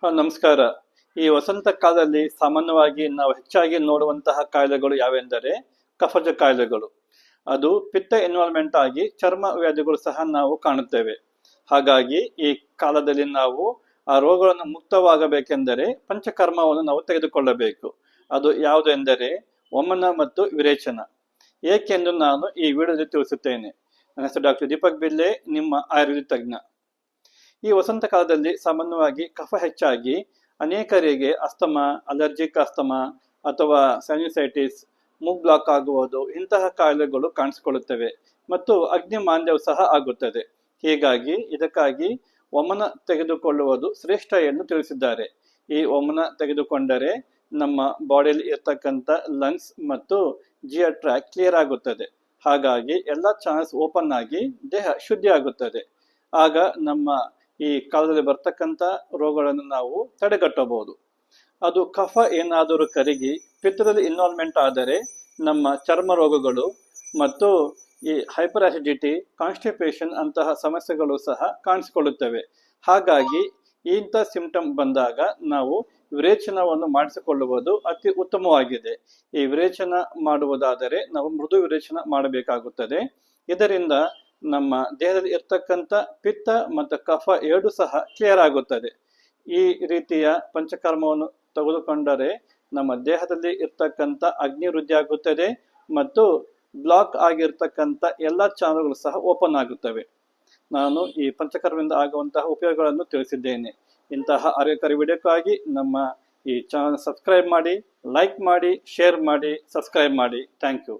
ನಮಸ್ಕಾರ. ಈ ವಸಂತ ಕಾಲದಲ್ಲಿ ಸಾಮಾನ್ಯವಾಗಿ ನಾವು ಹೆಚ್ಚಾಗಿ ನೋಡುವಂತಹ ಕಾಯಿಲೆಗಳು ಯಾವೆಂದರೆ ಕಫಜ ಕಾಯಿಲೆಗಳು. ಅದು ಪಿತ್ತ ಎನ್ವಾಲ್ಮೆಂಟ್ ಆಗಿ ಚರ್ಮ ವ್ಯಾಧಿಗಳು ಸಹ ನಾವು ಕಾಣುತ್ತೇವೆ. ಹಾಗಾಗಿ ಈ ಕಾಲದಲ್ಲಿ ನಾವು ಆ ರೋಗಗಳನ್ನು ಮುಕ್ತವಾಗಬೇಕೆಂದರೆ ಪಂಚಕರ್ಮವನ್ನು ನಾವು ತೆಗೆದುಕೊಳ್ಳಬೇಕು. ಅದು ಯಾವುದೆಂದರೆ ವಮನ ಮತ್ತು ವಿರೇಚನ. ಏಕೆಂದು ನಾನು ಈ ವಿಡಿಯೋದಲ್ಲಿ ತಿಳಿಸುತ್ತೇನೆ. ನನ್ನ ಹೆಸರು ಡಾಕ್ಟರ್ ದೀಪಕ್ ಬಿಲ್ಲೆ, ನಿಮ್ಮ ಆಯುರ್ವೇದ ತಜ್ಞ. ಈ ವಸಂತ ಕಾಲದಲ್ಲಿ ಸಾಮಾನ್ಯವಾಗಿ ಕಫ ಹೆಚ್ಚಾಗಿ ಅನೇಕರಿಗೆ ಅಸ್ತಮಾ, ಅಲರ್ಜಿಕ್ ಅಸ್ತಮಾ ಅಥವಾ ಸೈನಸೈಟಿಸ್, ಮೂಗ್ ಬ್ಲಾಕ್ ಆಗುವುದು, ಇಂತಹ ಕಾಯಿಲೆಗಳು ಕಾಣಿಸಿಕೊಳ್ಳುತ್ತವೆ ಮತ್ತು ಅಗ್ನಿ ಮಾಂದ್ಯವು ಸಹ ಆಗುತ್ತದೆ. ಹೀಗಾಗಿ ಇದಕ್ಕಾಗಿ ವಮನ ತೆಗೆದುಕೊಳ್ಳುವುದು ಶ್ರೇಷ್ಠ ಎಂದು ತಿಳಿಸಿದ್ದಾರೆ. ಈ ವಮನ ತೆಗೆದುಕೊಂಡರೆ ನಮ್ಮ ಬಾಡಿಯಲ್ಲಿ ಇರ್ತಕ್ಕಂಥ ಲಂಗ್ಸ್ ಮತ್ತು ಜಿಯ ಟ್ರ್ಯಾಕ್ ಕ್ಲಿಯರ್ ಆಗುತ್ತದೆ. ಹಾಗಾಗಿ ಎಲ್ಲ ಚಾನಲ್ಸ್ ಓಪನ್ ಆಗಿ ದೇಹ ಶುದ್ಧಿ ಆಗುತ್ತದೆ. ಆಗ ನಮ್ಮ ಈ ಕಾಲದಲ್ಲಿ ಬರ್ತಕ್ಕಂಥ ರೋಗಗಳನ್ನು ನಾವು ತಡೆಗಟ್ಟಬಹುದು. ಅದು ಕಫ ಏನಾದರೂ ಕರಗಿ ಪಿತ್ತದಲ್ಲಿ ಇನ್ವಾಲ್ವ್ಮೆಂಟ್ ಆದರೆ ನಮ್ಮ ಚರ್ಮ ರೋಗಗಳು ಮತ್ತು ಈ ಹೈಪರ್ ಆಸಿಡಿಟಿ, ಕಾನ್ಸ್ಟಿಪೇಷನ್ ಅಂತಹ ಸಮಸ್ಯೆಗಳು ಸಹ ಕಾಣಿಸಿಕೊಳ್ಳುತ್ತವೆ. ಹಾಗಾಗಿ ಇಂಥ ಸಿಂಪ್ಟಮ್ ಬಂದಾಗ ನಾವು ವಿರೇಚನವನ್ನು ಮಾಡಿಸಿಕೊಳ್ಳುವುದು ಅತಿ ಉತ್ತಮವಾಗಿದೆ. ಈ ವಿರೇಚನ ಮಾಡುವುದಾದರೆ ನಾವು ಮೃದು ವಿರೇಚನ ಮಾಡಬೇಕಾಗುತ್ತದೆ. ಇದರಿಂದ ನಮ್ಮ ದೇಹದಲ್ಲಿ ಇರ್ತಕ್ಕಂಥ ಪಿತ್ತ ಮತ್ತು ಕಫ ಎರಡು ಸಹ ಕ್ಲಿಯರ್ ಆಗುತ್ತದೆ. ಈ ರೀತಿಯ ಪಂಚಕರ್ಮವನ್ನು ತೆಗೆದುಕೊಂಡರೆ ನಮ್ಮ ದೇಹದಲ್ಲಿ ಇರ್ತಕ್ಕಂಥ ಅಗ್ನಿ ವೃದ್ಧಿ ಆಗುತ್ತದೆ ಮತ್ತು ಬ್ಲಾಕ್ ಆಗಿರ್ತಕ್ಕಂಥ ಎಲ್ಲ ಚಾನಲ್ಗಳು ಸಹ ಓಪನ್ ಆಗುತ್ತವೆ. ನಾನು ಈ ಪಂಚಕರ್ಮದಿಂದ ಆಗುವಂತಹ ಉಪಯೋಗಗಳನ್ನು ತಿಳಿಸಿದ್ದೇನೆ. ಇಂತಹ ಆರೋಗ್ಯಕರ ವಿಡಿಯೋಕ್ಕಾಗಿ ನಮ್ಮ ಈ ಚಾನಲ್ ಸಬ್ಸ್ಕ್ರೈಬ್ ಮಾಡಿ, ಲೈಕ್ ಮಾಡಿ, ಶೇರ್ ಮಾಡಿ, ಸಬ್ಸ್ಕ್ರೈಬ್ ಮಾಡಿ. Thank you.